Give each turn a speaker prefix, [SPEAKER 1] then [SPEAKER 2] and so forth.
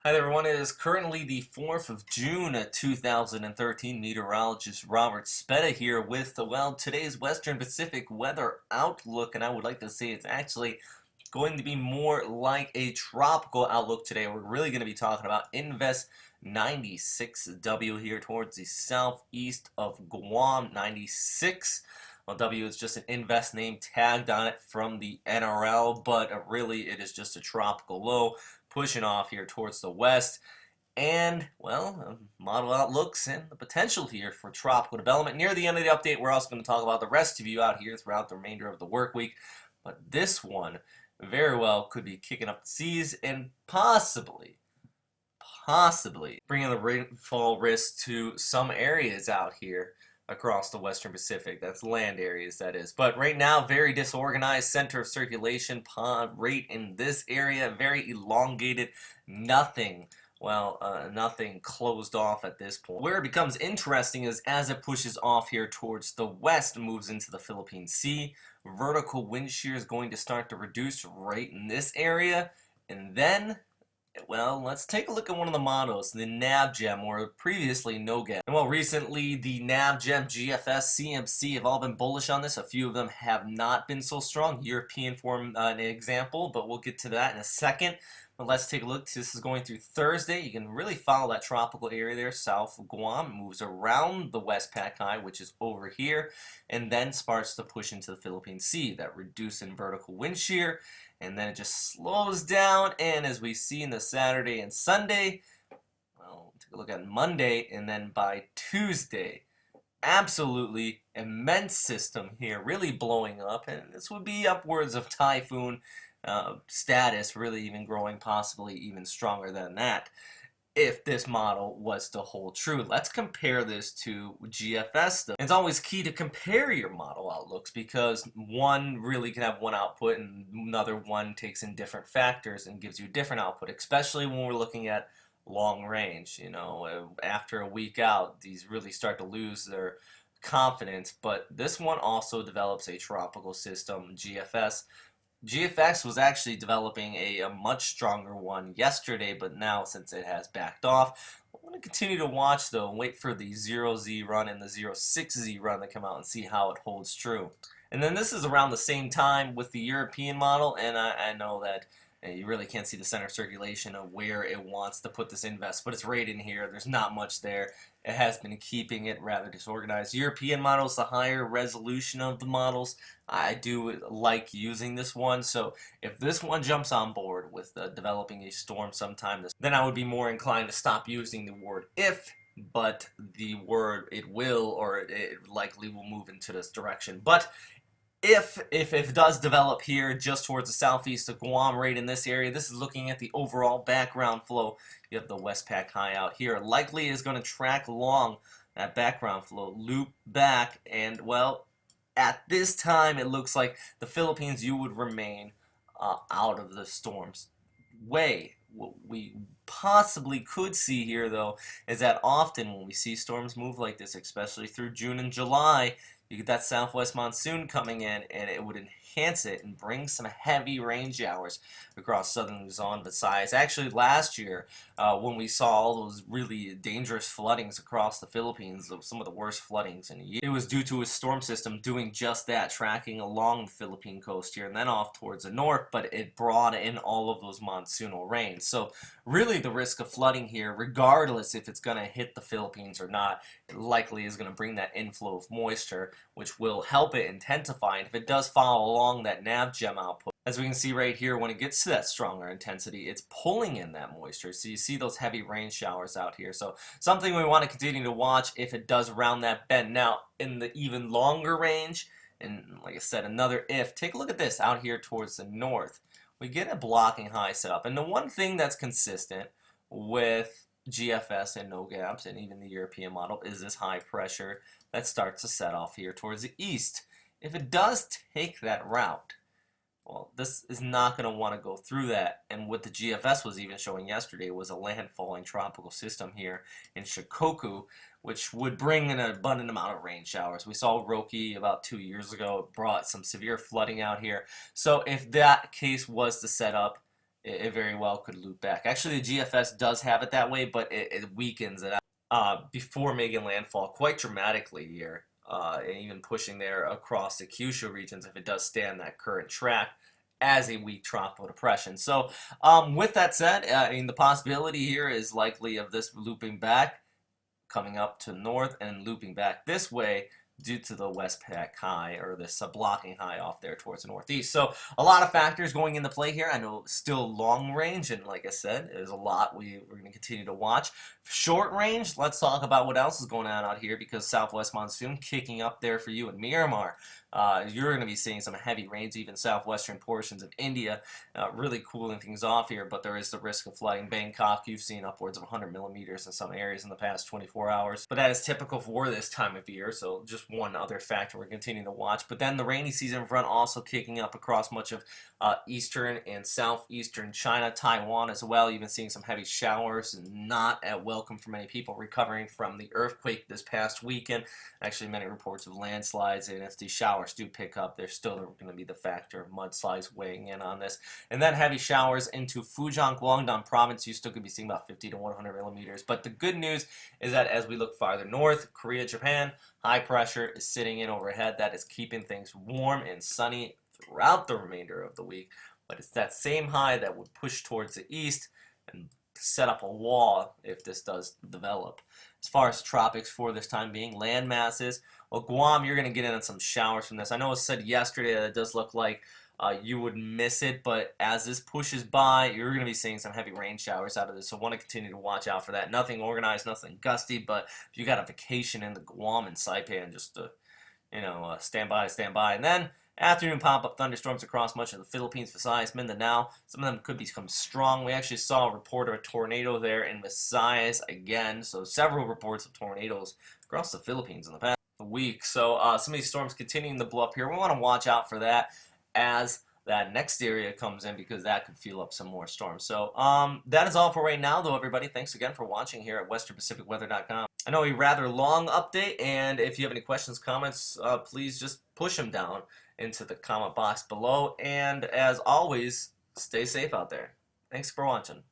[SPEAKER 1] Hi there everyone, it is currently the 4th of June 2013. Meteorologist Robert Speta here with, today's Western Pacific weather outlook, and I would like to say it's actually going to be more like a tropical outlook today. We're really going to be talking about Invest 96W here towards the southeast of Guam. 96. Well, W is just an invest name tagged on it from the NRL, but really it is just a tropical low pushing off here towards the west. And, model outlooks and the potential here for tropical development. Near the end of the update, we're also going to talk about the rest of you out here throughout the remainder of the work week. But this one very well could be kicking up the seas and possibly bringing the rainfall risk to some areas out here across the Western Pacific. That's land areas, that is. But right now, very disorganized center of circulation rate in this area, very elongated, nothing closed off at this point. Where it becomes interesting is as it pushes off here towards the west, moves into the Philippine Sea, vertical wind shear is going to start to reduce right in this area, and then let's take a look at one of the models, the NavGem, or previously NoGem. And recently the NavGem, GFS, CMC have all been bullish on this. A few of them have not been so strong. European form an example, but we'll get to that in a second. But let's take a look. This is going through Thursday. You can really follow that tropical area there, south of Guam. It moves around the Westpac High, which is over here, and then starts to push into the Philippine Sea, that reduce in vertical wind shear. And then it just slows down, and as we see in the Saturday and Sunday, take a look at Monday, and then by Tuesday, absolutely immense system here, really blowing up, and this would be upwards of typhoon status, really even growing, possibly even stronger than that, if this model was to hold true. Let's compare this to GFS though. It's always key to compare your model outlooks because one really can have one output and another one takes in different factors and gives you a different output, especially when we're looking at long range. After a week out, these really start to lose their confidence, but this one also develops a tropical system, GFS. GFX was actually developing a much stronger one yesterday, but now since it has backed off, I'm going to continue to watch though and wait for the 0Z run and the 06Z run to come out and see how it holds true. And then this is around the same time with the European model, and I know that you really can't see the center circulation of where it wants to put this invest, but it's right in here. There's not much there. It has been keeping it rather disorganized. European models, the higher resolution of the models, I do like using this one. So if this one jumps on board with developing a storm sometime, then I would be more inclined to stop using the word if, but the word it will, or it likely will move into this direction. But if it does develop here just towards the southeast of Guam, right in this area, this is looking at the overall background flow. You have the Westpac High out here. Likely is going to track along that background flow, loop back, and at this time it looks like the Philippines, you would remain out of the storm's way. What we possibly could see here though is that often when we see storms move like this, especially through June and July, you get that southwest monsoon coming in, and it would enhance it and bring some heavy rain showers across southern Luzon. Besides, actually last year, when we saw all those really dangerous floodings across the Philippines, some of the worst floodings in a year, it was due to a storm system doing just that, tracking along the Philippine coast here and then off towards the north, but it brought in all of those monsoonal rains. So really the risk of flooding here, regardless if it's going to hit the Philippines or not, it likely is going to bring that inflow of moisture, which will help it intensify. And if it does follow along that NavGem output, as we can see right here, when it gets to that stronger intensity, it's pulling in that moisture. So you see those heavy rain showers out here. So something we want to continue to watch if it does round that bend. Now, in the even longer range, and like I said, another if, take a look at this out here towards the north. We get a blocking high set up. And the one thing that's consistent with GFS and NOGAPs and even the European model is this high pressure that starts to set off here towards the east. If it does take that route, this is not going to want to go through that. And what the GFS was even showing yesterday was a landfalling tropical system here in Shikoku, which would bring an abundant amount of rain showers. We saw Roki about 2 years ago. It brought some severe flooding out here. So if that case was to set up, it very well could loop back. Actually, the GFS does have it that way, but it weakens it before making landfall quite dramatically here, and even pushing there across the Kyushu regions if it does stay on that current track as a weak tropical depression. So, with that said, I mean, the possibility here is likely of this looping back, coming up to north and looping back this way due to the Westpac high, or this blocking high off there towards the northeast. So a lot of factors going into play here. I know still long range, and like I said, there's a lot we're going to continue to watch. Short range, let's talk about what else is going on out here, because southwest monsoon kicking up there for you in Myanmar. You're going to be seeing some heavy rains, even southwestern portions of India, really cooling things off here, but there is the risk of flooding. Bangkok, you've seen upwards of 100 millimeters in some areas in the past 24 hours, but that is typical for this time of year, so just one other factor we're continuing to watch. But then the rainy season front also kicking up across much of eastern and southeastern China, Taiwan as well. You've been seeing some heavy showers, and not at welcome for many people recovering from the earthquake this past weekend. Actually, many reports of landslides, and if these showers do pick up, there's still going to be the factor of mudslides weighing in on this. And then heavy showers into Fujian, Guangdong province. You still could be seeing about 50 to 100 millimeters. But the good news is that as we look farther north, Korea, Japan, high pressure is sitting in overhead. That is keeping things warm and sunny throughout the remainder of the week. But it's that same high that would push towards the east and set up a wall if this does develop. As far as tropics for this time being, land masses, well, Guam, you're going to get in on some showers from this. I know it said yesterday that it does look like you would miss it, but as this pushes by, you're going to be seeing some heavy rain showers out of this, so want to continue to watch out for that. Nothing organized, nothing gusty, but if you got a vacation in the Guam and Saipan, just to, stand by. And then afternoon pop-up thunderstorms across much of the Philippines, Visayas, Mindanao. Some of them could become strong. We actually saw a report of a tornado there in Visayas again, so several reports of tornadoes across the Philippines in the past week. So some of these storms continuing to blow up here. We want to watch out for that as that next area comes in, because that could fuel up some more storms. So that is all for right now, though, everybody. Thanks again for watching here at westernpacificweather.com. I know a rather long update, and if you have any questions, comments, please just push them down into the comment box below. And as always, stay safe out there. Thanks for watching.